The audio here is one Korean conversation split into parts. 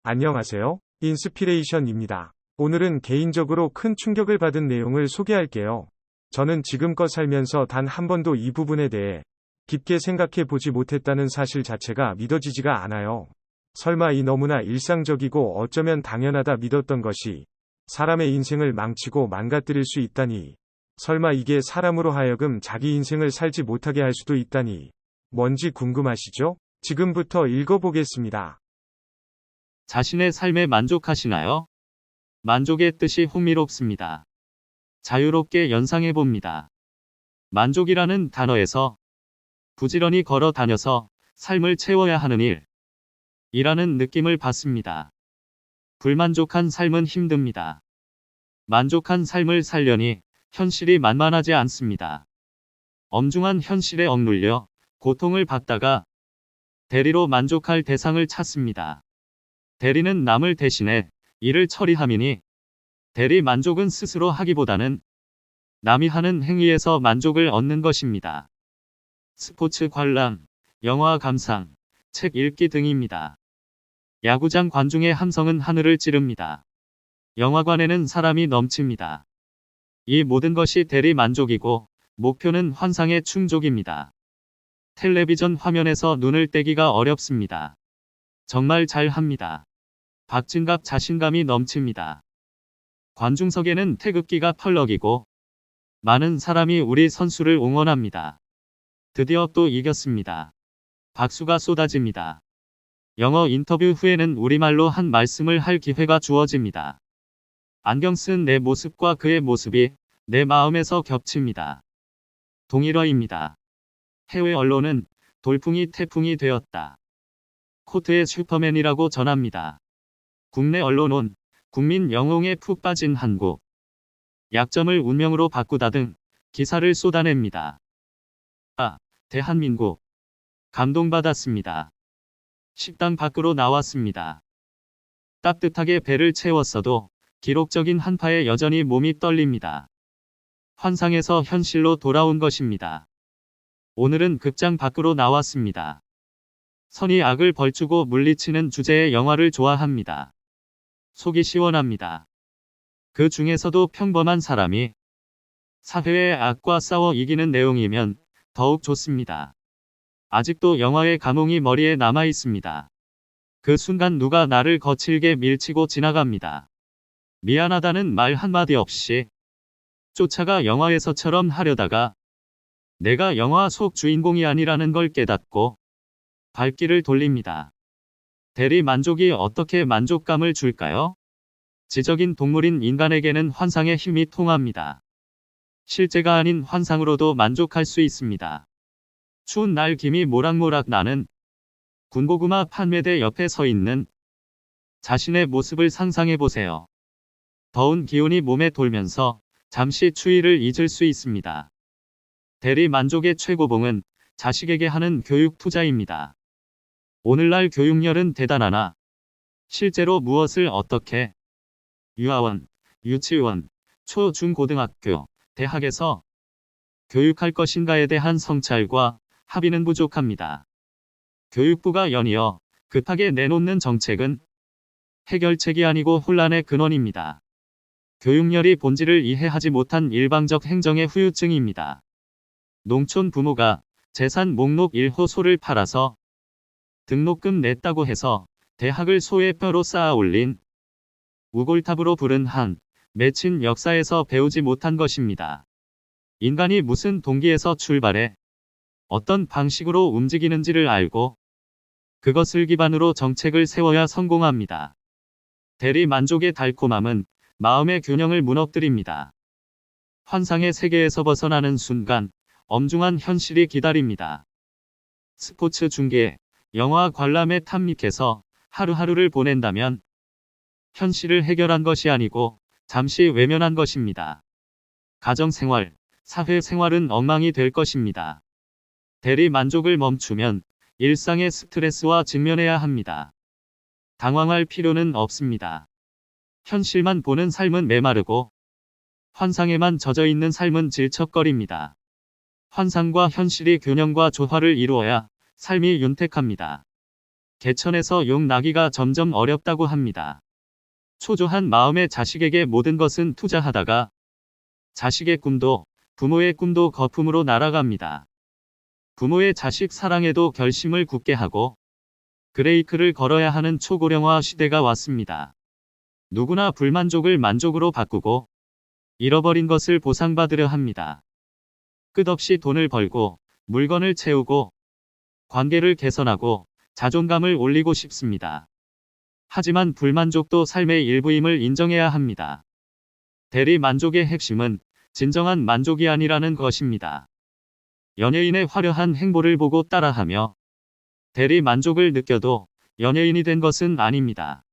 안녕하세요. 인스피레이션입니다. 오늘은 개인적으로 큰 충격을 받은 내용을 소개할게요. 저는 지금껏 살면서 단 한 번도 이 부분에 대해 깊게 생각해 보지 못했다는 사실 자체가 믿어지지가 않아요. 설마 이 너무나 일상적이고 어쩌면 당연하다 믿었던 것이 사람의 인생을 망치고 망가뜨릴 수 있다니. 설마 이게 사람으로 하여금 자기 인생을 살지 못하게 할 수도 있다니. 뭔지 궁금하시죠? 지금부터 읽어보겠습니다. 자신의 삶에 만족하시나요? 만족의 뜻이 흥미롭습니다. 자유롭게 연상해 봅니다. 만족이라는 단어에서 부지런히 걸어 다녀서 삶을 채워야 하는 이라는 느낌을 받습니다. 불만족한 삶은 힘듭니다. 만족한 삶을 살려니 현실이 만만하지 않습니다. 엄중한 현실에 억눌려 고통을 받다가 대리로 만족할 대상을 찾습니다. 대리는 남을 대신해 일을 처리함이니 대리 만족은 스스로 하기보다는 남이 하는 행위에서 만족을 얻는 것입니다. 스포츠 관람, 영화 감상, 책 읽기 등입니다. 야구장 관중의 함성은 하늘을 찌릅니다. 영화관에는 사람이 넘칩니다. 이 모든 것이 대리 만족이고 목표는 환상의 충족입니다. 텔레비전 화면에서 눈을 떼기가 어렵습니다. 정말 잘합니다. 박진갑 자신감이 넘칩니다. 관중석에는 태극기가 펄럭이고 많은 사람이 우리 선수를 응원합니다. 드디어 또 이겼습니다. 박수가 쏟아집니다. 영어 인터뷰 후에는 우리말로 한 말씀을 할 기회가 주어집니다. 안경 쓴 내 모습과 그의 모습이 내 마음에서 겹칩니다. 동일어입니다. 해외 언론은 돌풍이 태풍이 되었다. 코트의 슈퍼맨이라고 전합니다. 국내 언론은 국민 영웅에 푹 빠진 한국. 약점을 운명으로 바꾸다 등 기사를 쏟아냅니다. 대한민국. 감동받았습니다. 식당 밖으로 나왔습니다. 따뜻하게 배를 채웠어도 기록적인 한파에 여전히 몸이 떨립니다. 환상에서 현실로 돌아온 것입니다. 오늘은 극장 밖으로 나왔습니다. 선이 악을 벌주고 물리치는 주제의 영화를 좋아합니다. 속이 시원합니다. 그 중에서도 평범한 사람이 사회의 악과 싸워 이기는 내용이면 더욱 좋습니다. 아직도 영화의 감흥이 머리에 남아 있습니다. 그 순간 누가 나를 거칠게 밀치고 지나갑니다. 미안하다는 말 한마디 없이 쫓아가 영화에서처럼 하려다가 내가 영화 속 주인공이 아니라는 걸 깨닫고 발길을 돌립니다. 대리 만족이 어떻게 만족감을 줄까요? 지적인 동물인 인간에게는 환상의 힘이 통합니다. 실제가 아닌 환상으로도 만족할 수 있습니다. 추운 날 김이 모락모락 나는 군고구마 판매대 옆에 서 있는 자신의 모습을 상상해 보세요. 더운 기운이 몸에 돌면서 잠시 추위를 잊을 수 있습니다. 대리 만족의 최고봉은 자식에게 하는 교육 투자입니다. 오늘날 교육열은 대단하나 실제로 무엇을 어떻게 유아원, 유치원, 초, 중, 고등학교, 대학에서 교육할 것인가에 대한 성찰과 합의는 부족합니다. 교육부가 연이어 급하게 내놓는 정책은 해결책이 아니고 혼란의 근원입니다. 교육열이 본질을 이해하지 못한 일방적 행정의 후유증입니다. 농촌 부모가 재산 목록 1호소를 팔아서 등록금 냈다고 해서 대학을 소의 뼈로 쌓아 올린 우골탑으로 부른 한 맺힌 역사에서 배우지 못한 것입니다. 인간이 무슨 동기에서 출발해 어떤 방식으로 움직이는지를 알고 그것을 기반으로 정책을 세워야 성공합니다. 대리 만족의 달콤함은 마음의 균형을 무너뜨립니다. 환상의 세계에서 벗어나는 순간 엄중한 현실이 기다립니다. 스포츠 중계, 영화 관람에 탐닉해서 하루하루를 보낸다면 현실을 해결한 것이 아니고 잠시 외면한 것입니다. 가정생활, 사회생활은 엉망이 될 것입니다. 대리 만족을 멈추면 일상의 스트레스와 직면해야 합니다. 당황할 필요는 없습니다. 현실만 보는 삶은 메마르고 환상에만 젖어 있는 삶은 질척거립니다. 환상과 현실이 균형과 조화를 이루어야 삶이 윤택합니다. 개천에서 용 나기가 점점 어렵다고 합니다. 초조한 마음에 자식에게 모든 것은 투자하다가 자식의 꿈도 부모의 꿈도 거품으로 날아갑니다. 부모의 자식 사랑에도 결심을 굳게 하고 브레이크를 걸어야 하는 초고령화 시대가 왔습니다. 누구나 불만족을 만족으로 바꾸고 잃어버린 것을 보상받으려 합니다. 끝없이 돈을 벌고 물건을 채우고 관계를 개선하고 자존감을 올리고 싶습니다. 하지만 불만족도 삶의 일부임을 인정해야 합니다. 대리 만족의 핵심은 진정한 만족이 아니라는 것입니다. 연예인의 화려한 행보를 보고 따라하며 대리 만족을 느껴도 연예인이 된 것은 아닙니다.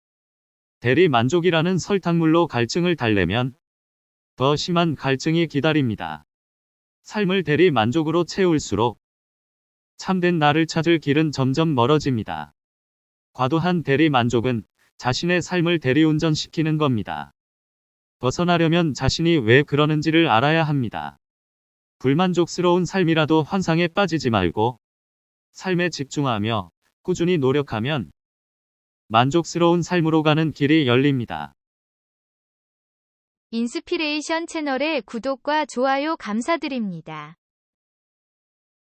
대리 만족이라는 설탕물로 갈증을 달래면 더 심한 갈증이 기다립니다. 삶을 대리 만족으로 채울수록 참된 나를 찾을 길은 점점 멀어집니다. 과도한 대리 만족은 자신의 삶을 대리운전시키는 겁니다. 벗어나려면 자신이 왜 그러는지를 알아야 합니다. 불만족스러운 삶이라도 환상에 빠지지 말고 삶에 집중하며 꾸준히 노력하면 만족스러운 삶으로 가는 길이 열립니다. 인스피레이션 채널의 구독과 좋아요 감사드립니다.